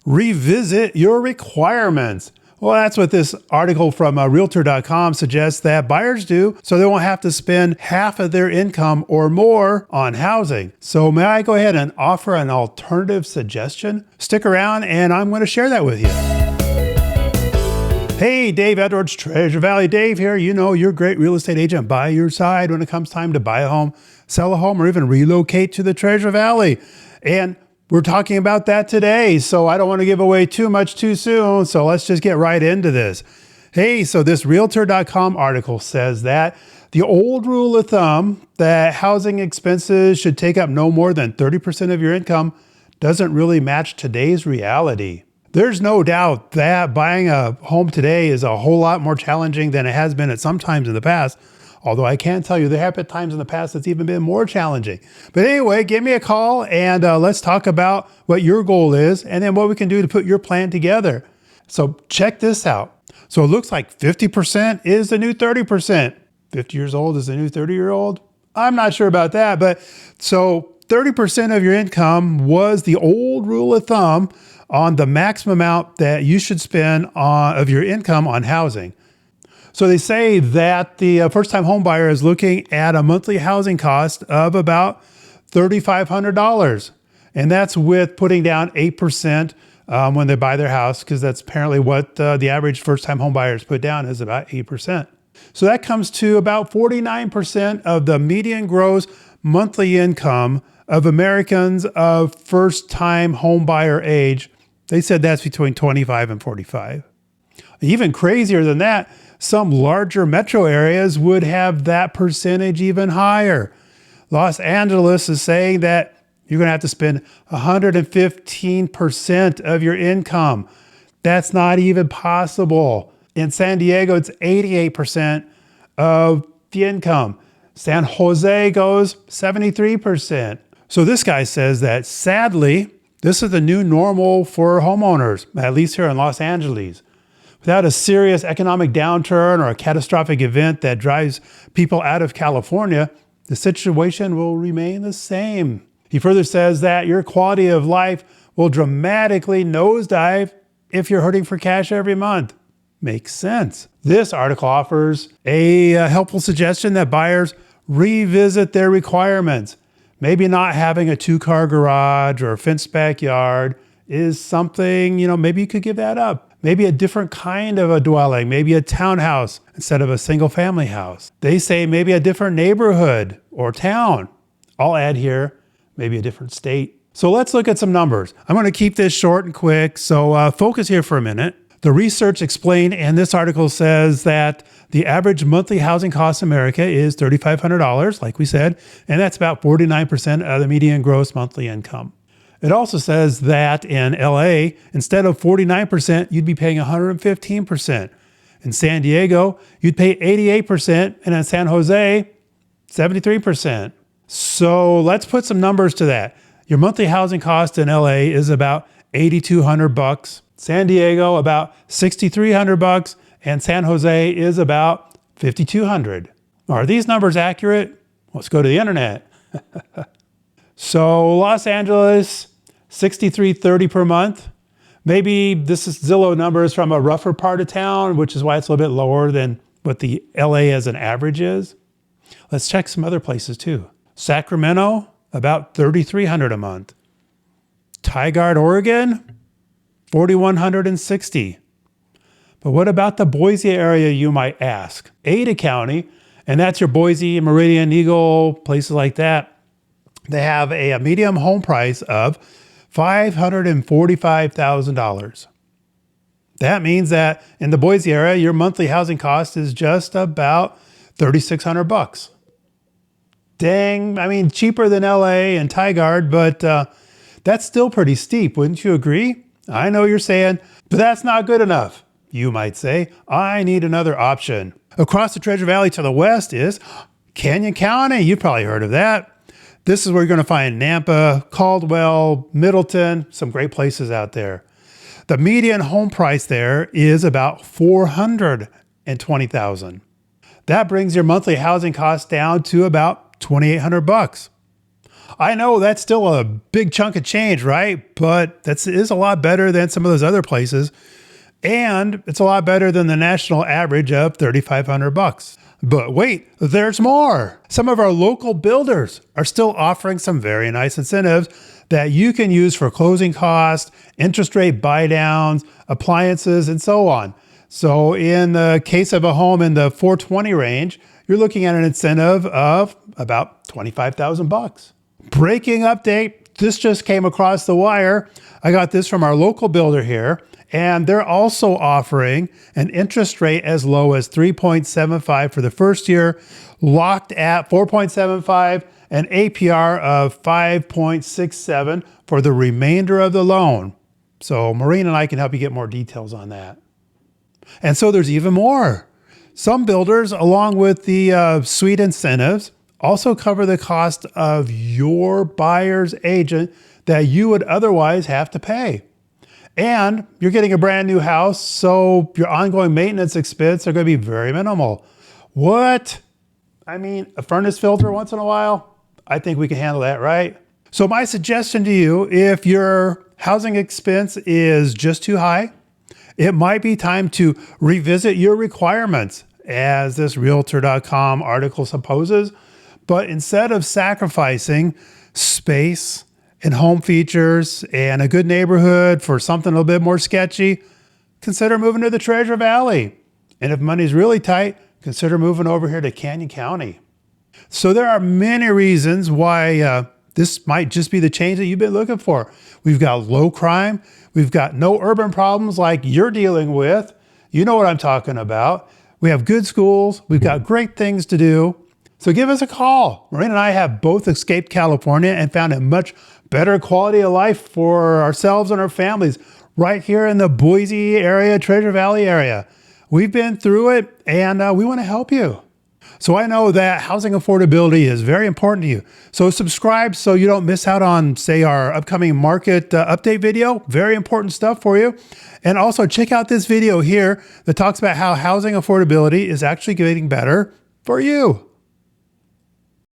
Revisit your requirements. Well, that's what this article from Realtor.com suggests that buyers do, so they won't have to spend half of their income or more on housing. So may I go ahead and offer an alternative suggestion? Stick around and I'm going to share that with you. Hey, Dave Edwards, Treasure Valley Dave here. You know, your great real estate agent by your side when it comes time to buy a home, sell a home, or even relocate to the Treasure Valley. And we're talking about that today, so I don't want to give away too much too soon, so let's just get right into this. Hey, so this Realtor.com article says that the old rule of thumb that housing expenses should take up no more than 30% of your income doesn't really match today's reality. There's no doubt that buying a home today is a whole lot more challenging than it has been at some times in the past. Although I can tell you there have been times in the past that's even been more challenging. But anyway, give me a call and let's talk about what your goal is and then what we can do to put your plan together. So check this out. So it looks like 50% is the new 30%. 50 years old is the new 30-year-old. I'm not sure about that, but so 30% of your income was the old rule of thumb on the maximum amount that you should spend of your income on housing. So they say that the first-time home buyer is looking at a monthly housing cost of about $3,500. And that's with putting down 8% when they buy their house, because that's apparently what the average first-time home buyers put down is about 8%. So that comes to about 49% of the median gross monthly income of Americans of first-time home buyer age. They said that's between 25 and 45. Even crazier than that, some larger metro areas would have that percentage even higher. Los Angeles is saying that you're going to have to spend 115% of your income. That's not even possible. In San Diego, it's 88% of the income. San Jose goes 73%. So this guy says that sadly, this is the new normal for homeowners, at least here in Los Angeles. Without a serious economic downturn or a catastrophic event that drives people out of California, the situation will remain the same. He further says that your quality of life will dramatically nosedive if you're hurting for cash every month. Makes sense. This article offers a helpful suggestion that buyers revisit their requirements. Maybe not having a 2-car garage or a fenced backyard is something, maybe you could give that up. Maybe a different kind of a dwelling, maybe a townhouse instead of a single family house. They say maybe a different neighborhood or town. I'll add here, maybe a different state. So let's look at some numbers. I'm going to keep this short and quick, so focus here for a minute. The research explained in this article says that the average monthly housing cost in America is $3,500, like we said, and that's about 49% of the median gross monthly income. It also says that in LA, instead of 49%, you'd be paying 115%. In San Diego, you'd pay 88%, and in San Jose, 73%. So let's put some numbers to that. Your monthly housing cost in LA is about $8,200. San Diego, about $6,300, and San Jose is about $5,200. Are these numbers accurate? Let's go to the internet. So Los Angeles, $6,330 per month. Maybe this is Zillow numbers from a rougher part of town, which is why it's a little bit lower than what the LA as an average is. Let's check some other places too. Sacramento, about $3,300 a month. Tigard, Oregon, $4,160. But what about the Boise area, you might ask? Ada County, and that's your Boise, Meridian, Eagle, places like that. They have a median home price of $545,000. That means that in the Boise area, your monthly housing cost is just about $3,600. Dang, cheaper than LA and Tigard, but that's still pretty steep, wouldn't you agree? I know you're saying, but that's not good enough. You might say, I need another option. Across the Treasure Valley to the west is Canyon County. You've probably heard of that. This is where you're going to find Nampa, Caldwell, Middleton, some great places out there. The median home price there is about $420,000. That brings your monthly housing cost down to about $2,800. I know that's still a big chunk of change, right? But that is a lot better than some of those other places. And it's a lot better than the national average of $3,500. But wait, there's more. Some of our local builders are still offering some very nice incentives that you can use for closing costs, interest rate buy downs, appliances, and so on. So in the case of a home in the 420 range, you're looking at an incentive of about $25,000. Breaking update, this just came across the wire. I got this from our local builder here, and they're also offering an interest rate as low as 3.75 for the first year, locked at 4.75, and APR of 5.67 for the remainder of the loan. So Maureen and I can help you get more details on that. And so there's even more. Some builders, along with the sweet incentives, also cover the cost of your buyer's agent that you would otherwise have to pay. And you're getting a brand new house, so your ongoing maintenance expense are going to be very minimal. What? I mean, a furnace filter once in a while? I think we can handle that, right? So my suggestion to you, if your housing expense is just too high, it might be time to revisit your requirements, as this Realtor.com article supposes. But instead of sacrificing space and home features and a good neighborhood for something a little bit more sketchy, consider moving to the Treasure Valley. And if money's really tight, consider moving over here to Canyon County. So there are many reasons why this might just be the change that you've been looking for. We've got low crime. We've got no urban problems like you're dealing with. You know what I'm talking about. We have good schools. We've got great things to do. So give us a call. Maureen and I have both escaped California and found a much better quality of life for ourselves and our families right here in the Boise area, Treasure Valley area. We've been through it, and we want to help you. So I know that housing affordability is very important to you. So subscribe so you don't miss out on, say, our upcoming market update video. Very important stuff for you. And also check out this video here that talks about how housing affordability is actually getting better for you.